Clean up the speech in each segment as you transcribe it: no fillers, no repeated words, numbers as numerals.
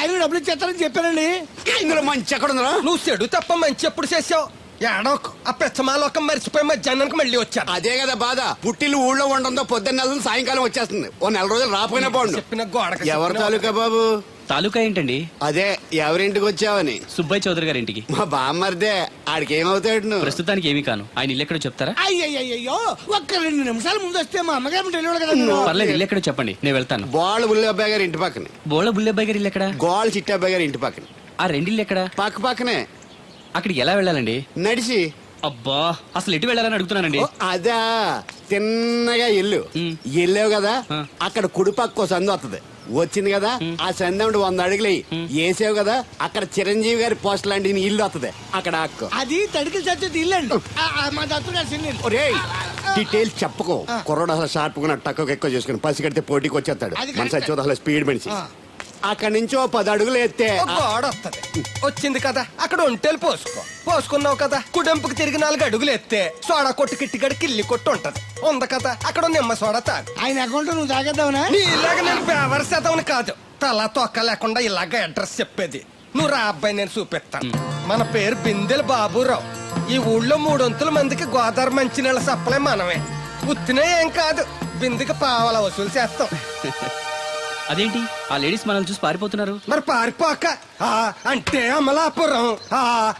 ఆయన డబ్బులు ఇచ్చేస్తారని చెప్పానండి. ఇందులో మంచి ఎక్కడ ఉందా? నువ్వు చెడు తప్ప మంచి ఎప్పుడు చేసావు? ఏడోకు ఆ పెచ్చమాలోకం మర్చిపోయి మధ్యాహ్నానికి మళ్ళీ వచ్చాను. అదే కదా బాధ. పుట్టిల్లు ఊళ్ళో ఉండడంతో పొద్దున్న నెలలు సాయంకాలం వచ్చేస్తుంది. ఓ నెల రోజులు రాపోయినా బాగుండు. చెప్పిన గోడకి ఎవరి తాలూకా బాబు? తాలూకా ఏంటండి? అదే ఎవరింటికి వచ్చావని. సుబ్బయ్య చౌదరి గారి ఇంటికి. మా బామ్మర్దే. ఆడికి ఏమవుతాడు నువ్వు? ప్రస్తుతానికి ఏమీ కాను. ఆయన ఇల్లు ఎక్కడో చెప్తారా? అయ్యయ్యో ఒక్క 2 నిమిషాల ముందు వస్తే మా అమ్మగారు తెలియదు కదా. పర్లేదు, ఇల్లు ఎక్కడో చెప్పండి, నేను వెళ్తాను. బోళ్ళ బుల్లి అబ్బాయి గారి ఇంటి పక్కన. బోళ బుల్లెబ్బాయి గారి ఇల్లు ఎక్కడ? గోళ్ళ చిట్టి అబ్బాయి గారి ఇంటి పక్కన. ఆ రెండిల్లు ఎక్కడ? పక్క పక్కనే. అక్కడికి ఎలా వెళ్ళాలండి? నడిచి. అబ్బా, అసలు ఎటు వెళ్ళాలని అడుగుతున్నానండి. ఓ, అదా తిన్నగా ఇల్లు వెళ్ళావు కదా, అక్కడ కుడిపక్క సందు వస్తుంది. వచ్చింది కదా, ఆ సందు 100 అడుగులు వేసావు కదా, అక్కడ చిరంజీవి గారి పోస్ట్ లాంటి ఇల్లు వస్తుంది. అక్కడ అక్క అది తడికి చచ్చేది ఇల్లండి. మా దత్తు గారి చిన్న ఇల్లు. ఒరేయ్, డీటెయిల్స్ చెప్పుకో. కుర్రోడు అసలు షార్ప్ గా టక్కువ ఎక్కువ చేసుకుని పసి కడితే పోటీకి వచ్చేస్తాడు. మన సచివత అసలు స్పీడ్ మనిషి. అక్కడి నుంచి 10 అడుగులు ఎత్తే గోడ వస్తుంది. వచ్చింది కదా, అక్కడ ఒంటేలు పోసుకున్నావు కదా, కుడెంపుకి తిరిగి 4 అడుగులు ఎత్తే సోడా కొట్టు కిట్టిగడి కిల్లి కొట్టు ఉంటది. ఉంది కదా, అక్కడ నిమ్మ సోడా తాగు. ఆయన అకౌంట్ నువ్వు తాగేద్దావునా? నీ ఇలాగ నేను బేవర్ శాతం కాదు, తల తొక్క లేకుండా ఇలాగ అడ్రస్ చెప్పేది. నువ్వు రా అబ్బాయి, నేను చూపిస్తాను. మన పేరు బిందెల బాబురావు. ఈ ఊళ్ళో 300 మందికి గోదావరి మంచినీళ్ళ సప్లై మనమే. ఉత్తినే ఏం కాదు, బిందెకి పావలా వసూలు చేస్తాం. అదేంటి ఆ లేడీస్ మనల్ని చూసి పారిపోతున్నారు? మరి పారిపోక అంటే అమలాపురం,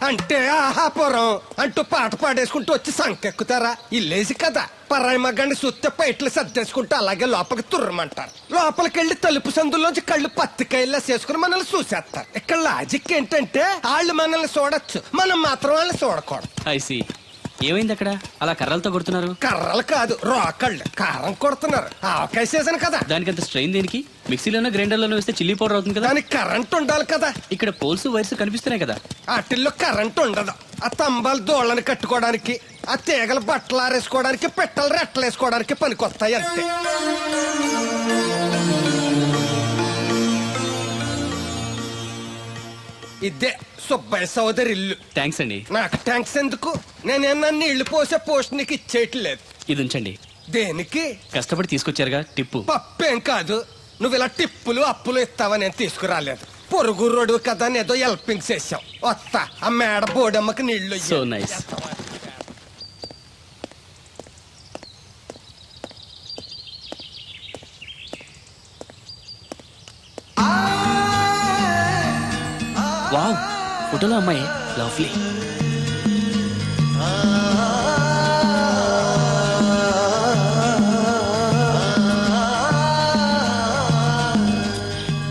అంటే ఆహాపురం అంటూ పాట పాడేసుకుంటూ వచ్చి సంకెక్కుతారా? ఇల్లేసి కదా, పరాయి మగ్గండి సుత్తే పైట్లు సర్దేసుకుంటూ అలాగే లోపలికి తుర్రమంటారు. లోపలికెళ్ళి తలుపు సందులోంచి కళ్ళు పత్తికాయల్లా చేసుకుని మనల్ని చూసేస్తారు. ఇక్కడ లాజిక్ ఏంటంటే వాళ్ళు మనల్ని చూడొచ్చు, మనం మాత్రం వాళ్ళని చూడకూడదు. ఐసి ఏమైంది అక్కడ అలా కర్రలతో కొడుతున్నారు? కర్రలు కాదు, రోకళ్ళు కారం కొడుతున్నారు. ఆవకాయ సీజన్ కదా. దానికంత స్ట్రెయిన్ దేనికి? మిక్సీలోనో గ్రైండర్లోనో వేస్తే చిల్లీ పౌడర్ అవుతుంది కదా. దానికి కరెంట్ ఉండాలి కదా. ఇక్కడ పోల్స్ వైర్స్ కనిపిస్తున్నాయి కదా. వాటిల్లో కరెంట్ ఉండదు. ఆ తంబాలు దోళ్ళని కట్టుకోవడానికి, ఆ తీగలు బట్టలు ఆరేసుకోవడానికి, పెట్టలు రెట్టలు వేసుకోవడానికి పనికొస్తాయి అంతే. ఇదే సుబ్బయ్య సోదరి ఇల్లు. థ్యాంక్స్ అండి. నాకు థ్యాంక్స్ ఎందుకు? నేనేమన్నా నీళ్లు పోసే పోస్ట్ నీకు ఇచ్చేయట్లేదు. ఇది ఉంచండి. దేనికి? కష్టపడి తీసుకొచ్చారుగా టిప్పు. పప్పేం కాదు, నువ్వు ఇలా టిప్పులు అప్పులు ఇస్తావని నేను తీసుకురాలేదు. పొరుగు రోడ్డు కదా అని ఏదో హెల్పింగ్ చేసావు. వస్తా, ఆ మేడ బోడమ్మకి నీళ్లు. So nice. వావ్, ఫోటోలో అమ్మాయి lovely.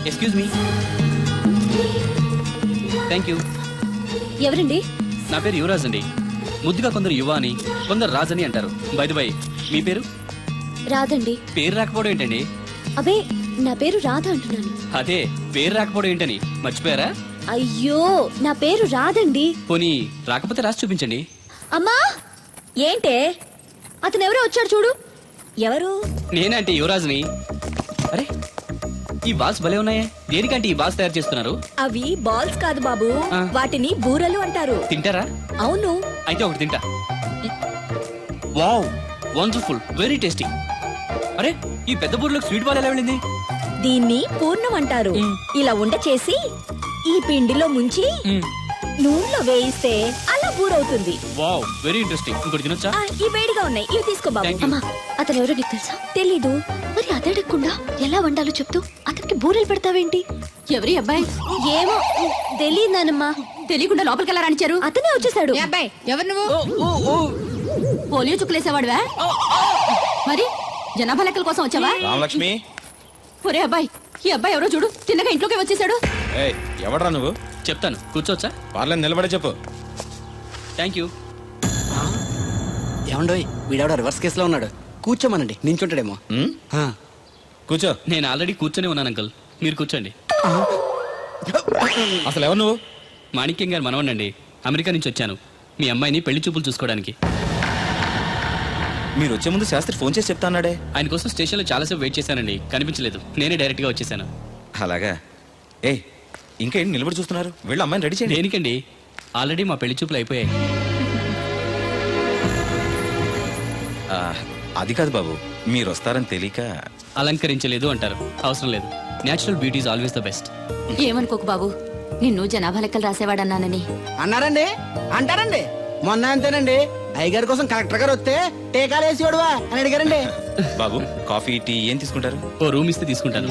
Excuse me. Thank you. ఎవరండి? నా పేరు యువరాజ్ అండి. ముద్దుగా కొందరు యువ అని, కొందరు రాజ్ అని అంటారు. బై ది బై, మీ పేరు? రాదండి. పేరు రాకపోవడం ఏంటండి? అబే, నా పేరు రాధ అంటున్నాను. అదే, పేరు రాకపోవడం ఏంటని మర్చిపోయారా? అయ్యో, నా పేరు రాదండి. పోనీ రాకపోతే రాసి చూపించండి. అమ్మా, ఏంటే అతను ఎవరో వచ్చాడు చూడు. ఎవరు? నేనే అంటే యువరాజ్ని. అరే, ఈ బాల్స్ భలే ఉన్నాయే. దేనికంటే ఈ బాల్స్ తయారు చేస్తున్నారు? అవి బాల్స్ కాదు బాబు, ఆ. వాటిని బూరలు అంటారు. తింటారా? అవును. అయితే ఒకటి తింటా. Wow, wonderful, very tasty. అరే, ఈ పెద్ద బూరలోకి స్వీట్ బాల్ ఎలా వెళ్ళింది? దీన్ని పూర్ణం అంటారు. ఇలా ఉండ చేసి ఈ పిండిలో ముంచి నూనెలో వేయిస్తే అలా బూరవుతుంది. Wow, very interesting. ఇంకోటి తినొచ్చా? ఈ వేడిగా ఉన్నాయి, ఇవి తీసుకో బాబు. Thank you. అమ్మా, అతను ఎవరో నీకు తెలుసా? తెలీదు. మరి అదడగకుండా ఎలా వండాలో చెప్తూ అతనికి బూరెలు పెడతావేంటి? ఎవరి అబ్బాయి? ఏమో తెలియదానమ్మా. తెలియకుండా లోపలికి ఎలా రాణించారు? అతనే వచ్చేసాడు. ఏ అబ్బాయి, ఎవరు నువ్వు? పోలియో చుక్కులేసేవాడువా? మరి జనాభా లెక్కల కోసం వచ్చావా? రామలక్ష్మి. ఒరే అబ్బాయి, ఈ అబ్బాయి ఎవరో చూడు, తిన్నగా ఇంట్లోకి వచ్చేసాడు. ఏయ్, ఎవడ్రా నువ్వు? చెప్తాను, కూర్చోవచ్చా? పార్లేదు, నిలబడే చెప్పు. Thank you. ఏమండోయ్, వీడెవడో రివర్స్ కేసులో ఉన్నాడు. కూర్చోమనండి, నించుంటాడేమో. కూర్చో. నేను ఆల్రెడీ కూర్చొని ఉన్నాను అంకుల్, మీరు కూర్చోండి. అసలు ఎవరు నువ్వు? మాణిక్యం గారు మనవనండి. అమెరికా నుంచి వచ్చాను మీ అమ్మాయిని పెళ్లి చూపులు చూసుకోవడానికి. మీరు వచ్చే ముందు శాస్త్రి ఫోన్ చేసి చెప్తా అన్నాడే. ఆయన కోసం స్టేషన్లో చాలాసేపు వెయిట్ చేశానండి, కనిపించలేదు. నేనే డైరెక్ట్గా వచ్చేసాను. అలాగా? ఏయ్, ఇంకేంటి నిలబడి చూస్తున్నారు? వెళ్ళి అమ్మాయిని రెడీ చేయండి. దేనికండి? ఆల్రెడీ మా పెళ్లి చూపులు అయిపోయాయి. అది కాదు బాబు, మీరు వస్తారని తెలియక. అలంకరించలేదు అంటారు, అవసరం లేదు. Natural beauty is always the best. ఏమనుకోకు బాబు, నిన్ను జనాభా లెక్కలు రాసేవాడన్నానని. అన్నారండి, అంటారండి. మొన్న అంతేనండి, అయ్యగారి కోసం కలెక్టర్ గారు వస్తే టీకాలు వేసి వాడువా అని అడిగారండి. బాబు కాఫీ టీ ఏం తీసుకుంటారు? ఓ రూమ్ ఇస్తే తీసుకుంటాను.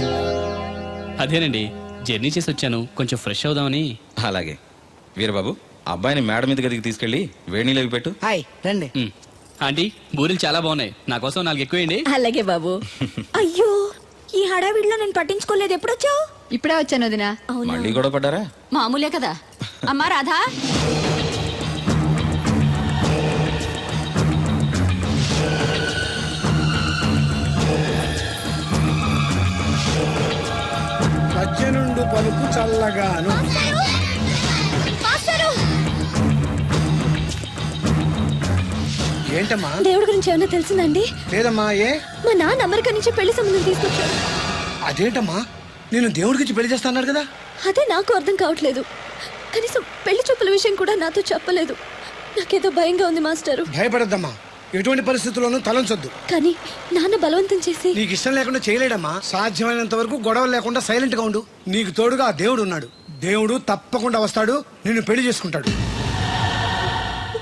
అదేనండి, జర్నీ చేసి వచ్చాను, కొంచెం ఫ్రెష్ అవుదామని. అలాగే. వీరబాబు, అబ్బాయిని మేడ మీద గదికి తీసుకెళ్లి వేడి నీళ్ళు అవి పెట్టు. హాయ్ రండి. ఆంటీ, బూరెలు చాలా బాగున్నాయి, నా కోసం 4 ఎక్కువేయండి. అలాగే బాబు. అయ్యో, ఈ హడావిడిలో నేను పట్టించుకోలేదు. ఎప్పుడొచ్చావు? ఇప్పుడే వచ్చాను వదినా. మళ్ళీ గొడవ పడ్డారా? మామూలే కదా. అమ్మా రాధా, సజ్జనుండు పలుకు చల్లగాను. ఏంటమ్మా? దేవుడి గురించి ఏమైనా తెలిసిందండి? లేదమ్మా. ఏ? మా నాన్న అమెరికా నుంచి పెళ్లి సంబంధం తీసుకొచ్చాడు. అదేంటమ్మా, నేను దేవుడికి పెళ్లి చేస్తాను కదా. అదే నాకు అర్థం కావట్లేదు. కనీసం పెళ్లి చూపుల విషయం కూడా నాతో చెప్పలేదు. నాకేదో భయంగా ఉంది మాస్టరు. భయపడద్దమ్మా, ఎటువంటి పరిస్థితుల్లోనూ తలంచొద్దు. కానీ నాన్న బలవంతం చేసి. నీకు ఇష్టం లేకుండా చేయలేడమ్మా. సాధ్యమైనంత వరకు గొడవ లేకుండా సైలెంట్ గా ఉండు. నీకు తోడుగా ఆ దేవుడు ఉన్నాడు. దేవుడు తప్పకుండా వస్తాడు, నిన్ను పెళ్లి చేసుకుంటాడు.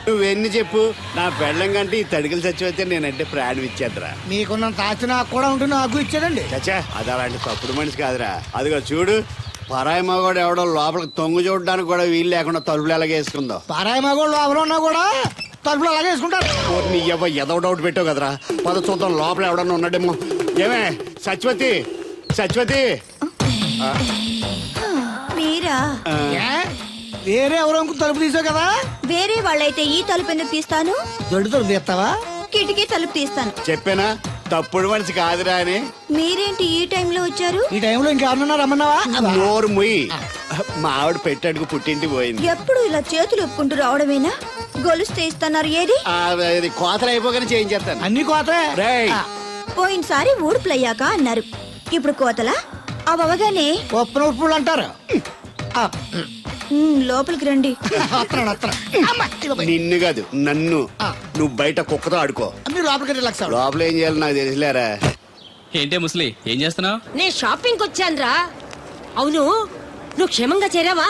నువ్వెన్ని చెప్పు, నా పెళ్ళం కంటే ఈ తడికలు చచ్చిపోతే నేనంటే ప్రాణం ఇచ్చేద్దరా. మీకున్నంత ఆస్తి నాకు కూడా ఉంటుంది, నాకు ఇచ్చాడండి. చచ్చా, అది అలాంటి తప్పుడు మనిషి కాదురా. అదిగో చూడు, పరాయి మగవాడు ఎవడో లోపలికి తొంగు చూడడానికి కూడా వీలు లేకుండా తలుపులు ఎలాగ వేసుకుందో. పారాయి మగోళ్ళు ఎవరు ఉన్నా కూడా తలుపులు అలాగే వేసుకుంటారు. నీ ఎవ ఎదో డౌట్ పెట్టావు కదరా. పద చూద్దాం లోపల ఎవడన్నా ఉన్నాడేమో. ఏమే సత్యవతి, సత్యవతి. మీరా? వేరే ఎవరో తలుపు తీసావు కదా. వేరే వాళ్ళైతే ఈ తలుపు ఎందుకు తీస్తాను? దొడ్డు తలుపు తీస్తావా? కిటికీ తలుపు తీస్తాను. చెప్పానా తప్పుడు మనిషి కాదురా అని. మీరేంటి ఈ టైంలో వచ్చారు? ఈ టైంలో ఇంకెవరన్నా రమ్మన్నావా? నోరు ముయ్యి. మా ఆవిడ పెట్టాడుకు పుట్టింటి పోయింది. ఎప్పుడు ఇలా చేతులు ఒప్పుకుంటూ రావడమేనా? గొలుస్తే ఇస్తున్నారు. ఏది? ఇది కోతలు అయిపోగానే చేయించేస్తాను. అన్ని కోతే. రేయ్, పోయినసారి ఊడుపులయ్యాక అన్నారు, ఇప్పుడు కోతలా? అవగానే ఉప్పులు ఉప్పులు అంటారు. లోపలికి రండి. నిన్ను కాదు నన్ను. నువ్వు బయట కుక్కతో ఆడుకో. మీరు లోపలికి రిలాక్స్ అవ్వండి. లోపల ఏం చేయాలి నాకు తెలిసిలేరా. ఏంటే ముసలి, ఏం చేస్తున్నావు? నేను షాపింగ్ వచ్చానురా. అవును, నువ్వు క్షేమంగా చేరావా?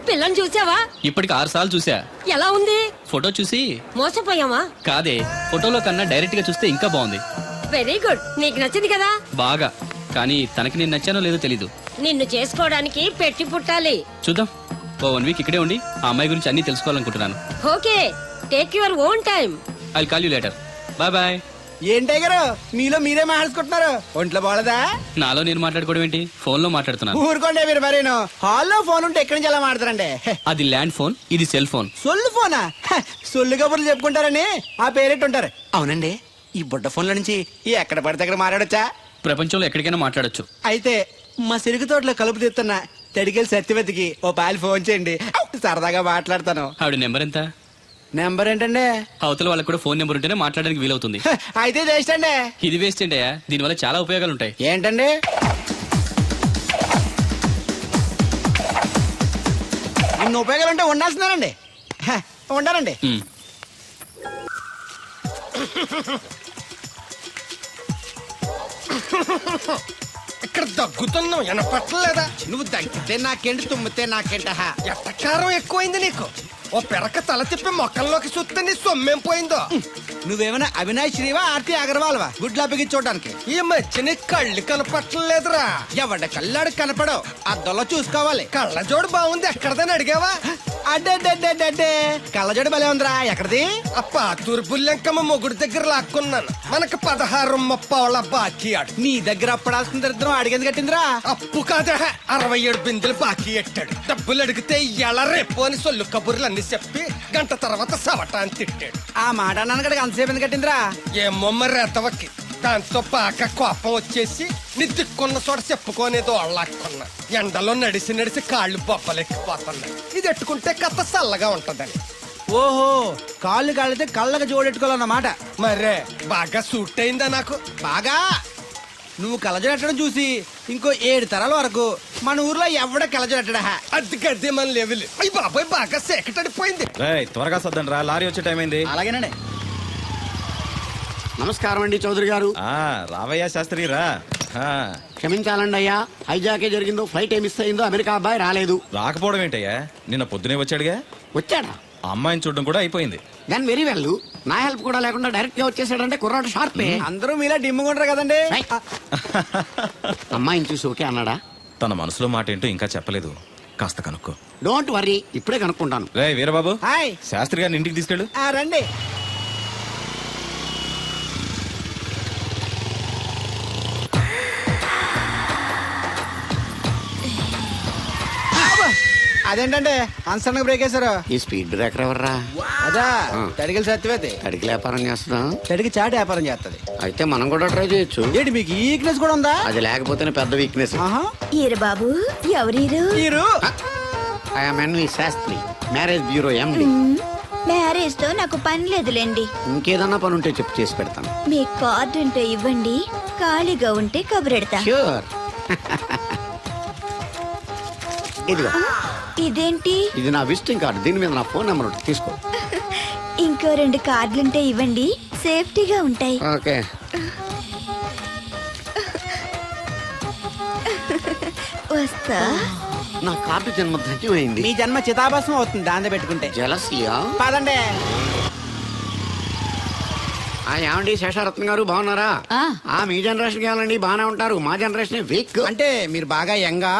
పిల్లని చూసావా? ఇప్పటికి 6 సార్లు చూసా. ఎలా ఉంది? ఫోటో చూసి మోసపోయావా? కాదే, ఫోటోలో కన్నా డైరెక్ట్ గా చూస్తే ఇంకా బాగుంది. వెరీ గుడ్, నీకు నచ్చింది కదా. బాగా. కానీ తనకి నేను నచ్చానో లేదో తెలీదు. నిన్ను చేసుకోవడానికి పెట్టి పుట్టాలి. చూద్దాం. ఓ 1 వీక్ ఇక్కడే ఉండి ఆ అమ్మాయి గురించి అన్ని తెలుసుకోవాలనుకుంటున్నాను. Okay, take your own time. I call you later. Bye bye. ఏంటే గారు మీలో మీరే మాట్లాడుకుంటున్నారు? ఒంట్లో బాగలదా? నాలో నేను మాట్లాడుకోవడం ఏంటి? ఫోన్ లో మాట్లాడుతున్నాను. ఊరుకోండి మీరు మరేను. హాల్లో ఫోన్ ఉంటే ఎక్కడి నుంచి ఎలా మాట్లాడతారండి? అది ల్యాండ్ ఫోన్, ఇది సెల్ ఫోన్. సొల్లు ఫోనా? సొల్లు కబుర్లు చెప్పుకుంటారని ఆ పేరెట్టు ఉంటారు. అవునండి, ఈ బుడ్డ ఫోన్ల నుంచి ఎక్కడ పడితే అక్కడ మాట్లాడొచ్చా? ప్రపంచంలో ఎక్కడికైనా మాట్లాడొచ్చు. అయితే మా సిరుగు తోటలో కలుపు తీస్తున్న తడికెళ్ళి సత్యవతికి ఓ పాలు ఫోన్ చేయండి, సరదాగా మాట్లాడతాను. ఆవిడ నెంబర్ ఎంత? నెంబర్ ఏంటండి? అవతల వాళ్ళకి కూడా ఫోన్ నెంబర్ ఉంటేనే మాట్లాడడానికి వీలవుతుంది. అయితే చేస్తండి. ఇది వేస్ట్ ఏంటయ్యా, దీనివల్ల చాలా ఉపయోగాలు ఉంటాయి. ఏంటండి? ఇన్ని ఉపయోగాలు ఉంటే ఉండాల్సిందేనండి. ఉండాలండి. ఇక్కడ దగ్గుతున్నావు, వినపట్టలేదా? నువ్వు దగ్గితే నాకేంటి, తుమ్మితే నాకేంట? ఎట్టకారం ఎక్కువైంది నీకు. ఓ పెరక తల తిప్పి మొక్కల్లోకి చూస్తే నీ సొమ్మేం పోయిందో. నువ్వేమైనా అవినాష్ శ్రీవా, ఆర్తి అగర్వాల్వా గుడ్లా చూడడానికి? ఈ మధ్య నీ కళ్ళు కనపట్టలేదురా. ఎవడ కళ్ళాడు కనపడవు, అద్దంలో చూసుకోవాలి. కళ్ళజోడు బాగుంది, ఎక్కడదని అడిగావా? అడ్డే కళ్ళజోడు భలే ఉందిరా. ఎక్కడిది? అప్ప తూర్పుల్లెంకమ్మ మొగుడు దగ్గర లాక్కున్నాను. మనకు 16 బాకీ ఆడు. నీ దగ్గర అప్పడాల్సిన దరిద్రం అడిగింది కట్టిందిరా. అప్పు కాదా, 67 బిందెలు బాకీ ఎట్టాడు. డబ్బులు అడిగితే ఎలా రేపు అని సొల్లు కబుర్లు అన్ని చెప్పి గంట తర్వాత సవటాన్ని తిట్టాడు. ఆ మాట అన్నాను అంతసేపు ఎందుకు కట్టిందిరా? ఏమో మరి ఎతవకి. దాంతో బాగా కోపం వచ్చేసి నీ దిక్కున్న చోట చెప్పుకోనేదో అళ్ళాక్కున్నా. ఎండలో నడిసి కాళ్ళు బొబ్బలెక్కిపోతున్నాయి. ఇది ఎట్టుకుంటే కథ చల్లగా ఉంటదని. ఓహో, కాళ్ళు కాళ్ళైతే కళ్ళకు జోడెట్టుకోవాలన్నమాట. మరే బాగా సూట్ అయిందా నాకు? బాగా. నువ్వు కళ్ళజోడెట్టడం చూసి ఇంకో 7 తరాల వరకు మన ఊర్లో ఎవడ కళ్ళజోడెట్టడా? అది గడ్డి మన లెవెల్. అయ్యి బాబాయ్, బాగా సేకటడిపోయింది. త్వరగా సర్దండి రా, లారీ వచ్చే టైం అయింది. అలాగేనండి. నమస్కారం అండి చౌదరి గారు. రావయ్యా శాస్త్రి రా. ఆ, క్షమించాలండి అయ్యా, హైజాకే జరిగిందో, ఫ్లైట్ ఏమి మిస్ అయిందో, అమెరికా అబ్బాయి రాలేదు. రాకపోవడం ఏంటయ్యా, నిన్న పొద్దునే వచ్చాడుగా. వచ్చాడా? ఆ అమ్మాయిని చూడడం కూడా అయిపోయింది. దాని వెరీ వెల్. నా హెల్ప్ కూడా లేకుండా డైరెక్ట్ గా వచ్చేసాడంటే కుర్రాడు షార్పే. అందరూ మీలా డిమ్ముకుంటారు కదండి. రైట్. అమ్మాయిని చూసి ఓకే అన్నాడా? తన మనసులో మాట ఏంటో ఇంకా చెప్పలేదు, కాస్త కనుక్కో. డోంట్ వర్రీ, ఇప్పుడే కనుక్కుంటాను. రే వీరబాబు, హాయ్. శాస్త్రి గారిని ఇంటికి తీసుకెళ్ళు. రండి. అదేంటంటే అన్సన్ బ్రేక్ వేశారు. ఈ స్పీడ్ బ్రేకర్ ఎవర్రా? అదా తడిగిల సత్యవేతి అడిగి వ్యాపారం చేస్తున్నాం. తడికి చాటి వ్యాపారం చేస్తది. అయితే మనం కూడా ట్రై చేయొచ్చు. ఏంటి మీకు ఈ వీక్నెస్ కూడా ఉందా? అది లేకపోతేనే పెద్ద వీక్నెస్. ఈరు బాబు ఎవరీరు? మీరు I'm NV Sastri, marriage bureau MD. Marriage తో నాకు పని లేదులేండి. ఇంకేదన్నా పని ఉంటే చెప్పు, చేసి పెడతాను. మీ కార్డు ఉంటే ఇవ్వండి, ఖాళీగా ఉంటే కబురెడతా. ష్యూర్. ఇదిగో, ఇదేంటి? ఇది నా విజిటింగ్ కార్డు. దీని మీద నా ఫోన్ నెంబర్ ఉంటుంది, తీసుకో. ఇంకో 2 కార్డులుంటే ఇవ్వండి, సేఫ్టీగా ఉంటాయి. ఓకే. వస్తా. నా కార్డు జన్మ ధన్యమైంది. మీ జన్మ చితాభాసం అవుతుంది దాంతో పెట్టుకుంటే. జలసియా? పదండి. ఏమండి శేషారత్న గారు, బాగున్నారా? మీ జనరేషన్ కావాలండి, బాగానే ఉంటారు. మా జనరేషన్ వీక్. అంటే మీరు బాగా యంగా.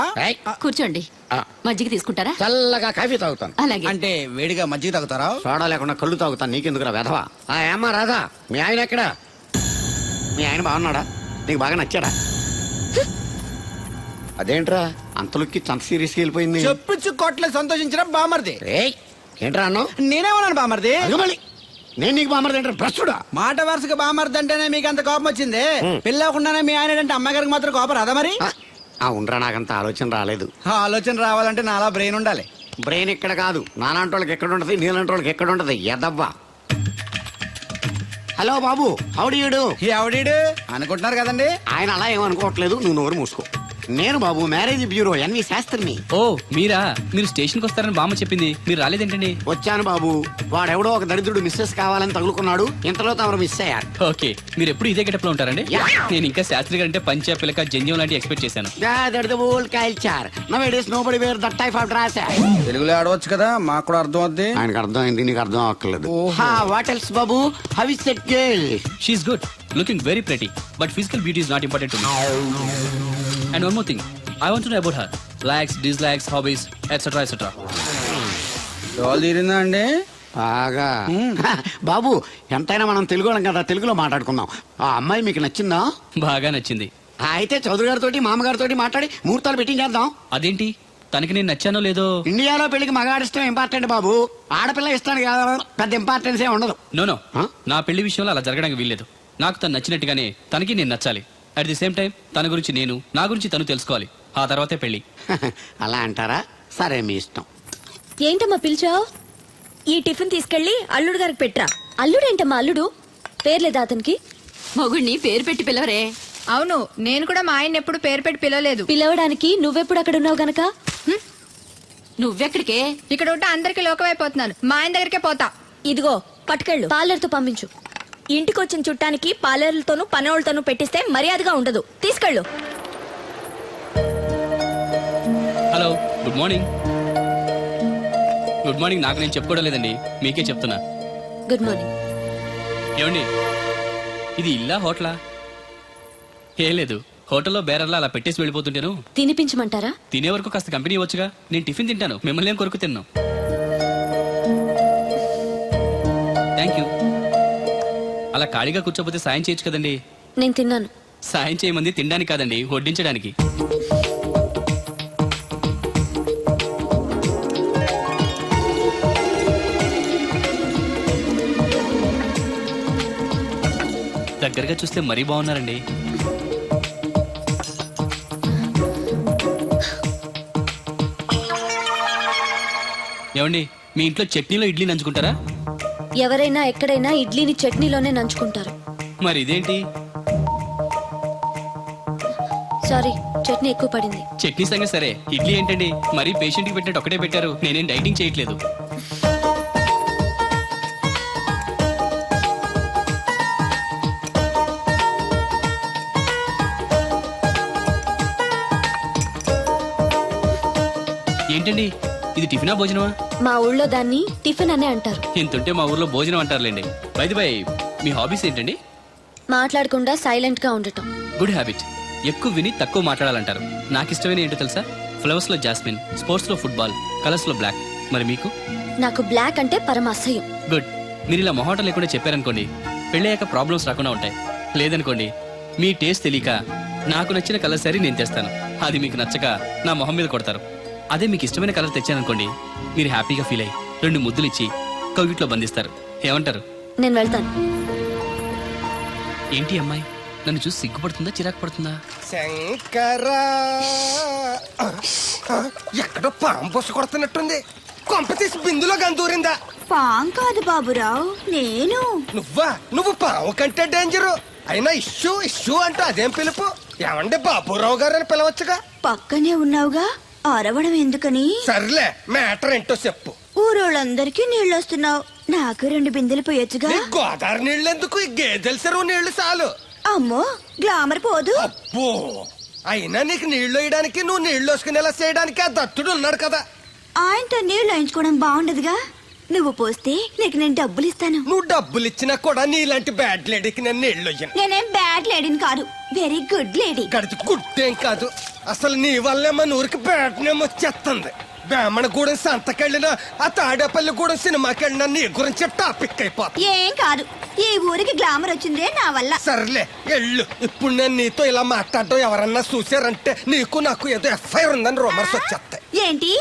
కూర్చోండి. మజ్జిగ తీసుకుంటారా? చల్లగా కాఫీ తాగుతాను. అలాగే. అంటే వేడిగా మజ్జిగ తాగుతారా? సోడా లేకుండా కళ్ళు తాగుతాను. నీకెందుకురా వెధవా? ఏమ్మా రాధా, మీ ఆయన ఎక్కడా? మీ ఆయన బాగున్నాడా? నీకు బాగా నచ్చాడా? అదేంట్రా అంతలోకి అంత సీరియస్కి వెళ్ళిపోయింది? చెప్పుచ్చు కొట్ల సంతోషించడం బామర్ది. ఏయ్, ఏంట్రా అన్నావు? నేనేమన్నాను బామర్ది? అదిగో మళ్ళీ నేను నీకు బామర్ది ఏంట్రా భ్రష్టుడా? మాట వరుసగా బామర్ది అంటేనే మీకు అంత కోపం వచ్చింది. పిల్లకుండానే మీ ఆయన అంటే అమ్మగారికి మాత్రం కోపం రాదా మరి? ఉండరా, నాకంత ఆలోచన రాలేదు. ఆ ఆలోచన రావాలంటే నాలా బ్రెయిన్ ఉండాలి. బ్రెయిన్ ఇక్కడ కాదు, నాలాంటి వాళ్ళకి ఎక్కడ ఉంటది, నీలాంటి వాళ్ళకి ఎక్కడ ఉంటది? ఎదవ్వా. హలో బాబు, హౌడీ యు డు? ఎవడీడు అనుకుంటున్నారు కదండి. ఆయన అలా ఏమనుకోవట్లేదు, నువ్వు నోరు మూసుకో. నేను బాబు మ్యారేజ్ బ్యూరో ఎన్వి శాస్త్రిని. ఓ మీరా? మీరు స్టేషన్కి వస్తారని బామ్మ చెప్పింది, మీరు రాలేదేంటండి? వచ్చాను బాబు. వాడెవడో ఒక దరిద్రుడు మిస్సెస్ కావాలని తగులుకున్నాడు, ఇంతలో తమరు మిస్ అయ్యారు. ఓకే, మీరు ఎప్పుడు ఇదే గెటప్ లో ఉంటారండి? Yeah. నేను ఇంకా శాస్త్రి గారు అంటే పంచ పిల్లక జంజం లాంటి ఎక్స్పెక్ట్ చేశాను. తెలుగులో ఆడవచ్చు కదా, మాకు కూడా అర్థం అవుద్ది. ఆయనకు అర్థం అయింది, నీకు అర్థం అవ్వట్లేదు. వాట్ ఎల్స్ బాబు? How is that girl? She is good, looking very pretty, but physical beauty is not important to me. And one more thing, I want to know about her likes, dislikes, hobbies, etcetera etcetera. డోల్ తీరిందా అండి? బాగా. బాబు, ఎంతైనా మనం తెలుగు వాళ్ళం కదా, తెలుగులో మాట్లాడుకుందాం. ఆ అమ్మాయి మీకు నచ్చిందా? బాగా నచ్చింది. అయితే చౌదరి గారితో, మామగారితో మాట్లాడి ముహూర్తాలు పెట్టించేద్దాం. అదేంటి, తనకి నేను నచ్చానో లేదో? ఇండియాలో పెళ్లికి మగాడి ఇష్టం ఇంపార్టెంట్ బాబు, ఆడపిల్ల ఇష్టానికి పెద్ద ఇంపార్టెన్స్ ఏ ఉండదు. నో నా పెళ్లి విషయంలో అలా జరగడానికి వీల్లేదు. నాకు తను నచ్చినట్టుగానే తనకి నేను నచ్చాలి. అట్ ది సేమ్ టైం తన గురించి నేను, నా గురించి తను తెలుసుకోవాలి. ఆ తర్వాతే పెళ్లి. అలా అంటారా? సరే, మీ ఇష్టం. ఏంటమ్మా పిలిచావు? ఈ టిఫిన్ తీసుకెళ్లి అల్లుడు గారికి పెట్టరా. అల్లుడేంటమ్మా అల్లుడు? పేర్లేదా అతనికి? మొగుడిని పేరు పెట్టి పిలవరే. అవును, నేను కూడా మా ఆయన ఎప్పుడు పేరు పెట్టి పిలవలేదు. పిలవడానికి నువ్వెప్పుడు అక్కడ ఉన్నావు గనక. నువ్వెక్కడికే? ఇక్కడ ఉంటే అందరికి లోకమైపోతున్నాను. మా ఆయన దగ్గరికే పోతా. ఇదిగో పట్టుకెళ్ళు, పార్లర్తో పంపించు. ఇంటికొచ్చిన చుట్టానికి పార్లర్లతోనూ పనోళ్ళతోనూ పెట్టిస్తే మర్యాదగా ఉండదు. తీసుకెళ్ళు. Hello, good morning. Good morning నాకు నేను చెప్పుకోవడం లేదండి, మీకే చెప్తున్నా. Good morning. ఏమండి, ఇది ఇల్లా హోటలా? ఏం లేదు, హోటల్లో బేరర్లా అలా పెట్టేసి వెళ్ళిపోతుంటాను. తినిపించమంటారా? తినే వరకు కాస్త కంపెనీ ఇవ్వచ్చుగా. నేను టిఫిన్ తింటాను, మిమ్మల్ని ఏం కొరకు తిన్నాను. Thank you. అలా ఖాళీగా కూర్చోపోతే సాయం చేయొచ్చు కదండి. నేను తిన్నాను. సాయం చేయమంది తినడానికి కాదండి, వడ్డించడానికి. దగ్గరగా చూస్తే మరీ బాగున్నారండి. ఏమండి, మీ ఇంట్లో చట్నీలో ఇడ్లీ నంచుకుంటారా? ఎవరైనా ఎక్కడైనా ఇడ్లీని చట్నీలోనే నంచుకుంటారు. మరి ఇదేంటి? సారీ, చట్నీ ఎక్కువ పడింది. చట్నీ సంగతి సరే, ఇడ్లీ ఏంటండి మరీ పేషెంట్ కి పెట్టినట్టు ఒకటే పెట్టారు. నేనేం డైటింగ్ చేయట్లేదు. ఏంటండి ఇది టిఫినా భోజనమా? మా ఊళ్ళో దాన్ని టిఫిన్ అనే అంటారు. ఇంతుంటే మా ఊర్లో భోజనం అంటారులేండి. బై మీ హాబీస్ ఏంటండి? మాట్లాడకుండా సైలెంట్ గా ఉండటం. Good habit. ఎక్కువ విని తక్కువ మాట్లాడాలంటారు. నాకు ఇష్టమైన ఏంటో తెలుసా? ఫ్లవర్స్ లో జాస్మిన్, స్పోర్ట్స్ లో ఫుట్బాల్, కలర్స్ లో బ్లాక్. మరి మీకు? నాకు బ్లాక్ అంటే పరమ అసహ్యం. గుడ్. మీరు ఇలా మొహాటం లేకుండా చెప్పారనుకోండి, పెళ్ళయ్యాక ప్రాబ్లమ్స్ రాకుండా ఉంటాయి. లేదనుకోండి, మీ టేస్ట్ తెలియక నాకు నచ్చిన కలర్ సారీ నేను తెస్తాను, అది మీకు నచ్చక నా మొహం మీద కొడతారు. అదే మీకు ఇష్టమైన కలర్ తెచ్చాననుకోండి, మీరు హ్యాపీగా ఫీల్ అయ్యి 2 ముద్దులు ఇచ్చి కౌగిట్లో బంధిస్తారు. ఏమంటారు? నేను వెళ్తాను. ఏంటి అమ్మాయి నన్ను చూసి సిగ్గుపడుతుందా, చిరాకు పడుతుందా? శంకరా ఎక్కడో పాము పొస కొడుతున్నట్టుంది. కొంప తీసి బిందులో గందూరిందా? పాం కాదు బాబురావు, నేను. నువ్వు పాము కంటే డేంజరు. అయినా ఇష్యూ అంటూ అదేం పిలుపు? ఏమండి బాబురావు గారు అని పిలవచ్చుగా. పక్కనే ఉన్నావుగా, అరవడం ఎందుకని? సర్లే, మ్యాటర్ ఏంటో చెప్పు. ఊరోళ్ళందరికీ నీళ్ళు వస్తున్నావు, నాకు 2 బిందెలు పోయొచ్చుగా. నీ గోదావరి నీళ్ళు ఎందుకు? ఈ గేదెల చెరువు నీళ్లు చాలు. అమ్మో, గ్లామర్ పోదు. అబ్బో, అయినా నీకు నీళ్లు వేయడానికి, నువ్వు నీళ్లు వేసుకునేలా చేయడానికి ఆ దత్తుడు ఉన్నాడు కదా. ఆయనతో నీళ్లు వేయించుకోవడం బాగుండదుగా. నువ్వు పోస్తే నీకు నేను డబ్బులు ఇస్తాను. నువ్వు డబ్బులు ఇచ్చినా కూడా నీలాంటి బ్యాడ్ లేడీకి నేను నీళ్లు వేయను. నేనేం బ్యాడ్ లేడీని కాదు, వెరీ గుడ్ లేడీ. గడిచి గుడ్డేం కాదు. అసలు నీ వల్లే మన ఊరికి బ్యాడ్ నేమ్ వచ్చేస్తుంది. బ్రాహ్మణగూడెం సంతకెళ్ళినా, ఆ తాడేపల్లిగూడెం సినిమాకెళ్ళినా నీ గురించి టాపిక్ అయిపోతుంది. ఏం కాదు, ఈ ఊరికి గ్లామర్ వచ్చిందే నా వల్ల. సర్లే ఎళ్ళు. ఇప్పుడు నేను నీతో ఇలా మాట్లాడడం ఎవరన్నా చూసారంటే నీకు నాకు ఏదో ఎఫ్ఐఆర్ ఉందని రూమర్స్ వచ్చేస్తాయి. ఏంటి?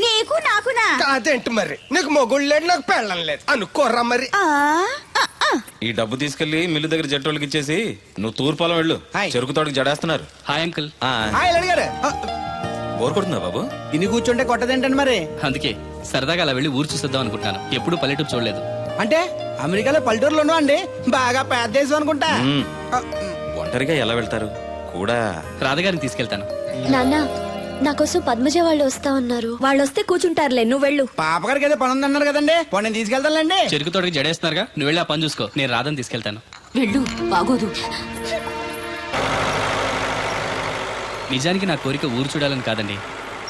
నీకు నాకునా? కాదేంటి మరి? నీకు మొగుళ్ళు లేడు, నాకు పెళ్ళం లేదు అనుకోరా మరి. ఈ డబ్బు తీసుకెళ్లి మిల్లు దగ్గర జట్టోళ్ళకి ఇచ్చేసి నువ్వు తూర్పాలం వెళ్ళు. చెరుకు తోటకి జడేస్తున్నారు. Hi uncle. అడిగారు బోర్ కొడుతుందా బాబు? ఇన్ని కూర్చుంటే కొట్టదేంటండి మరి? అందుకే సరదాగా అలా వెళ్ళి ఊరు చూసేద్దాం అనుకుంటాను. ఎప్పుడు పల్లెటూరు చూడలేదు. అంటే అమెరికాలో పల్లెటూరులోనూ అండి బాగా పెద్ద దేశం అనుకుంటా. ఒంటరిగా ఎలా వెళ్తారు? కూడా రాధగారిని తీసుకెళ్తాను. నాన్న, నా కోసం పద్మజ వాళ్ళు వస్తా ఉన్నారు. వాళ్ళు వస్తే కూర్చుంటారులే, నువ్వు వెళ్ళు. పాపగారికి ఏదో పని ఉందన్నారు కదండి, పోనీ నేను తీసుకెళ్తానులేండి. చెరుకు తోటకి జడేస్తున్నారుగా, నువ్వు వెళ్ళి ఆ పని చూసుకో. నేను రాధని తీసుకెళ్తాను. వెళ్ళు, బాగోదు. నిజానికి నా కోరిక ఊరు చూడాలని కాదండి,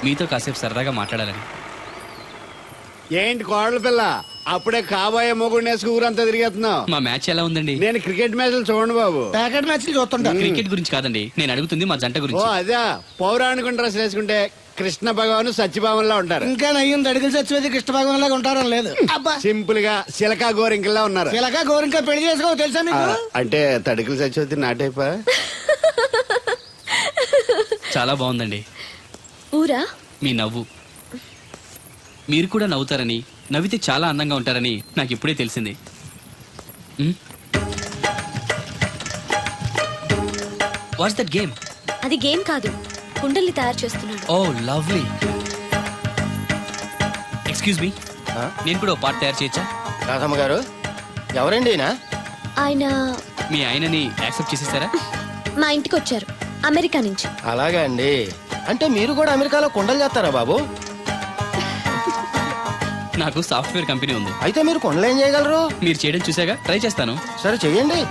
మీతో కాసేపు సరదాగా మాట్లాడాలని. ఏంటి కోడల పిల్ల, అప్పుడే కాబోయే మొగుడు నేసుకు ఊరంతా తిరిగేస్తున్నావు? మా మ్యాచ్ ఎలా ఉందండి? నేను క్రికెట్ మ్యాచ్లు చూడండి బాబు. ప్యాకెట్ మ్యాచ్ చూస్తుంటా. క్రికెట్ గురించి కాదండి నేను అడుగుతుంది, మా జంట ఓ గురించి. అదే, పౌరాణిక డ్రెస్ వేసుకుంటే కృష్ణ భగవాన్ సత్యభావంలా ఉంటారు. ఇంకా నయ్యం అడిగిన చచ్చిపోతే కృష్ణ భాగం లాగా ఉంటారని లేదు. సింపుల్ గా సిలకా గోరింకల్లా ఉన్నారు. ఇలాగా గోరింకా పెళ్లి చేసుకో తెలుసా మీకు? అంటే తడికలు చచ్చిపోతే నాటైపా. చాలా బాగుందండి. ఊరా? మీ నవ్వు. మీరు కూడా నవ్వుతారని, నవ్వితే చాలా అందంగా ఉంటారని నాకు ఇప్పుడే తెలిసింది. What's that game? అది గేమ్ కాదు, కుండల్ని తయారు చేస్తున్నాడు. Oh lovely. ఎక్స్క్యూజ్ మీ, నేను కూడా పార్ట్ తయారు చేయొచ్చా? రాధమ్మ గారు, ఎవరండి ఆయన మీ ఆయనని యాక్సెప్ట్ చేసేసారా? మా ఇంటికి వచ్చారు, అమెరికా నుంచి. అలాగా అండి. అంటే మీరు కూడా అమెరికాలో కుండలు చేస్తారా బాబు? నాకు సాఫ్ట్వేర్ కంపెనీ ఉంది. అయితే మీరు కుండలు ఏం చేయగలరు? మీరు చేయడం చూసాగా, ట్రై చేస్తాను. సరే చెయ్యండి.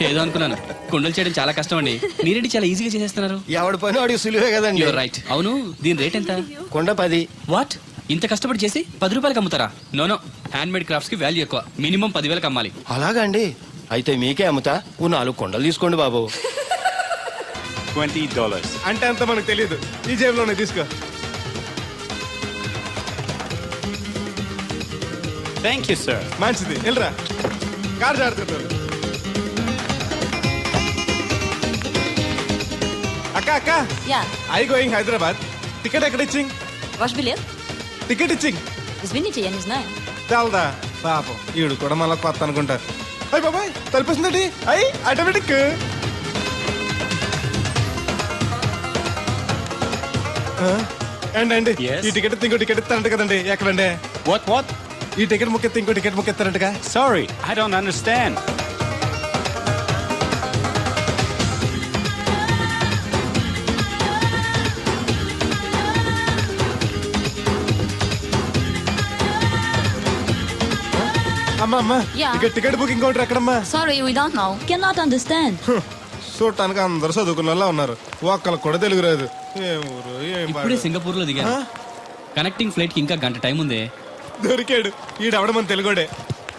ఏదో అనుకున్నాను. కుండలు చేయడం చాలా కష్టం అండి, మీరేంటి చాలా ఈజీగా చేసేస్తున్నారు. ఎవడి పని వాడికి సులువే కదండి. You're right. అవును, దీని రేట్ ఎంత? కుండ 10. వాట్? ఇంత కష్టపడి చేసి 10 రూపాయలకి అమ్ముతారా? నోనో, హ్యాండ్ మేడ్ క్రాఫ్ట్స్ కి వాల్యూ ఎక్కువ. మినిమం 10,000కి అమ్మాలి. అలాగా అండి. అయితే మీకే అమ్ముతా. ఓ 4 కుండలు తీసుకోండి బాబు. $20 అంటే అంత మనకు తెలియదు. ఈ జేబులోనే తీసుకో. Thank you sir. మంచిది, వెళ్ళరా. కార్ జాడుతుంటారు. అక్క అక్క, ఐ గోయింగ్ హైదరాబాద్. టికెట్ ఎక్కడ ఇచ్చింగ్? టికెట్ ఇచ్చింగ్ చాలదా? పాపం ఈడు కూడా మళ్ళీ కొత్త అనుకుంటారు. అయ్యి బాబాయ్, తలిపేసిందండి. అయ్యి ఆటోమేటిక్. అండి ఈ టికెట్ ఇంకో టికెట్ ఇస్తారంట కదండి. ఎక్కడండి? What? ఈ టికెట్ ముక్కెత్తి ఇంకో టికెట్ ముక్కెత్తారంటగా. Sorry, I don't understand. అమ్మా Yeah. టికెట్ బుకింగ్ కౌంటర్ ఎక్కడమ్మా sorry we don't know cannot understand చూడటానికి అందరు చదువుకున్న వాళ్ళ ఉన్నారు ఒక్కళ్ళకి కూడా తెలుగు రాదు ఏం ఊరు ఏం ఇప్పుడే పాడు. సింగపూర్ లో దిగాను కనెక్టింగ్ ఫ్లైట్ కి ఇంకా గంట టైం ఉంది. దొరికాడు ఈడవడం మన తెలుగుడే.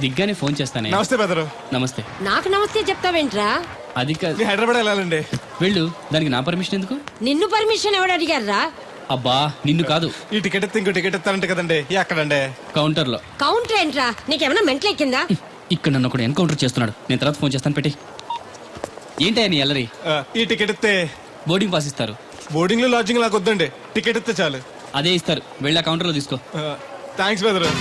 దిగ్గానే ఫోన్ చేస్తానే. నమస్తే బెదరు. నమస్తే. నాకు నమస్తే చెప్తావేంట్రా? అది నీ హైదరాబాద్ వెళ్ళాలండి. వెళ్ళు, దానికి నా పర్మిషన్ ఎందుకు? నిన్ను పర్మిషన్ ఎవడు అడిగారా? అబ్బా నిన్ను కాదు, ఈ టికెట్ ఎత్తే ఇంకో టికెట్ ఎత్తారంటే కదండి ఎక్కడండి? కౌంటర్ లో. కౌంటర్ ఏంట్రా? నీకేమైనా మెంట్లెక్కిందా? ఇక్కడ నన్ను ఒకడు ఎన్కౌంటర్ చేస్తున్నాడు. నేను తర్వాత ఫోన్ చేస్తాను, పెట్టి. ఏంటయ్యా నీ అల్లరి? ఈ టికెట్ ఎత్తే బోర్డింగ్ పాస్ ఇస్తారు. బోర్డింగ్ లో లాడ్జింగ్ నాకు వద్దండి, టికెట్ ఎత్తే చాలు. అదే ఇస్తారు, వెళ్ళి ఆ కౌంటర్ లో తీసుకో. థ్యాంక్స్ బెదరు.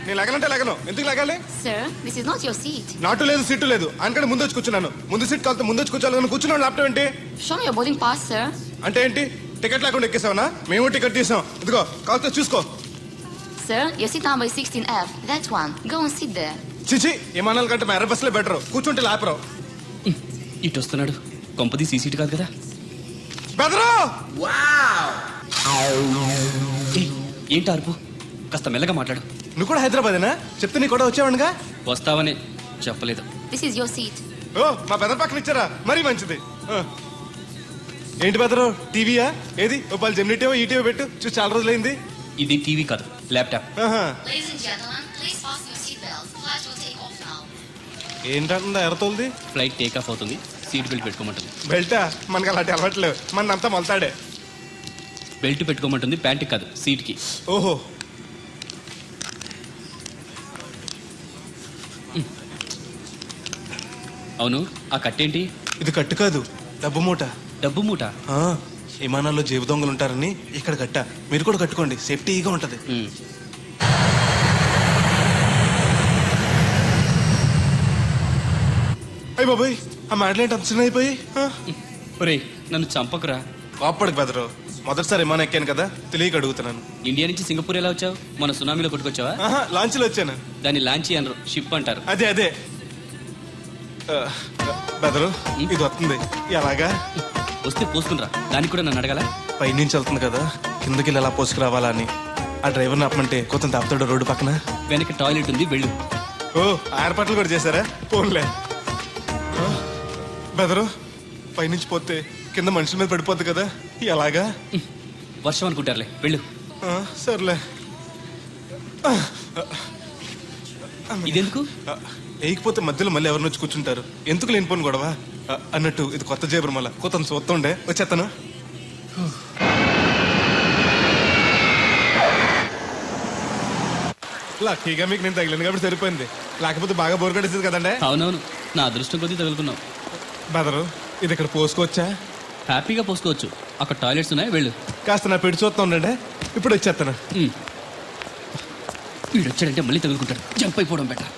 నేను లగనంటే లగను, ఎందుకు లగాలి? Sir this is not your seat not లేదు సీటు లేదు, అందుకని ముందు వచ్చి కూర్చున్నాను. ముందు సీట్ కాలితే ముందు వచ్చి కూర్చోాలని కూర్చున్నాను. ల్యాప్టాప్ ఏంటి show me your boarding pass sir. అంటే ఏంటి? టికెట్ లేకుండా ఎక్కేసావనా? మేము టికెట్ తీసాం, ఇదిగో కాలితే చూసుకో. Sir your seat number 16F that's one go and sit there. చిచి విమానాల కంటే మా ఎర్ర బస్సులే బెటర్, కూర్చుంటే లాపరావు. ఇటు వస్తున్నాడు, కొంపది సీసీటీ కాదు కదా. బెదరు ఏయ్, ఏంటి అరుపు? కాస్త మెల్లగా మాట్లాడు. నువ్వు కూడా హైదరాబాదేనా? చెప్తే నీ కూడా వచ్చావనుగా. వస్తావని చెప్పలేదు. This is your seat. ఓ మా బెదర్ పక్కన ఇచ్చారా, మరీ మంచిది. ఏంటి బెదరు, టీవీయా? ఏది ఓ పలు జెమినీ టీవో ఈ టీవో పెట్టు, చూసి చాలా రోజులైంది. ఇది టీవీ కాదు, laptop. Ladies and gentlemen, please fasten your seat belts. Flight will take off now. ఏంటంటుందా ఎర్రతోల్ది? ఫ్లైట్ టేక్ ఆఫ్ అవుతుంది, సీట్ బెల్ట్ పెట్టుకోమంటుంది. బెల్టా? మనకి అలాంటి అలవాట్లేవు, మనంతా మొలతాడే. బెల్ట్ పెట్టుకోమంటుంది, ప్యాంట్ కాదు, సీట్ కి. ఓహో అవును, ఆ కట్టేంటి? ఇది కట్టు కాదు, డబ్బు మూట. డబ్బు మూట? ఆ, విమానాల్లో జేబు దొంగలు ఉంటారని ఇక్కడ కట్ట. మీరు కూడా కట్టుకోండి, సేఫ్టీగా ఉంటది. అయ్యి బాబాయ్, ఆ మాటలేంటి అంత చిన్న అయిపోయి? ఒరేయ్, నన్ను చంపకురా. కోప్పడికి బెదరు, మొదటిసారి విమానం ఎక్కాను కదా, తెలియక అడుగుతున్నాను. ఇండియా నుంచి సింగపూర్ ఎలా వచ్చావు? మన సునామీలో కొట్టుకొచ్చావా? ఆహా, లాంచ్లో వచ్చాను. దాన్ని లాంచీ అనరు, షిప్ అంటారు. అదే అదే. బెదరు ఇది వస్తుంది, ఎలాగా? వస్తే పోసుకునిరా, దానికి కూడా నన్ను అడగాల? పైనుంచి వెళ్తుంది కదా, కిందకి ఎలా పోసుకురావాలా అని. ఆ డ్రైవర్ని ఆపమంటే కొంత తాపుతాడు రోడ్డు పక్కన. వెనక టాయిలెట్ ఉంది, వెళ్ళు. ఓ ఏర్పాట్లు కూడా చేశారా? పోన్లే. బెదరు పైనుంచి పోతే కింద మనుషుల మీద పడిపోద్ది కదా, ఎలాగా? వర్షం అనుకుంటారులే, వెళ్ళు. సర్లే. ఇదెందుకు? వేయకపోతే మధ్యలో మళ్ళీ ఎవరిని వచ్చి కూర్చుంటారు, ఎందుకు లేనిపోను గొడవ అన్నట్టు. ఇది కొత్త జేబురు, మళ్ళా కొత్త చూస్తుండే వచ్చేస్తాను. లక్కీగా మీకు నేను తగిలింది కాబట్టి సరిపోయింది, లేకపోతే బాగా బోర్ కట్టేసింది కదండి. అవునవును, నా అదృష్టం కొద్దీ తగులుకున్నావు. బెదరు ఇది ఇక్కడ పోసుకోవచ్చా? హ్యాపీగా పోసుకోవచ్చు, అక్కడ టాయిలెట్స్ ఉన్నాయి, వెళ్ళు. కాస్త నా పెట్టి చూస్తా ఉండండి, ఇప్పుడు వచ్చేస్తాను. వీడు వచ్చాడంటే మళ్ళీ తగులుకుంటాడు, జంప్ అయిపోవడం బెటర్.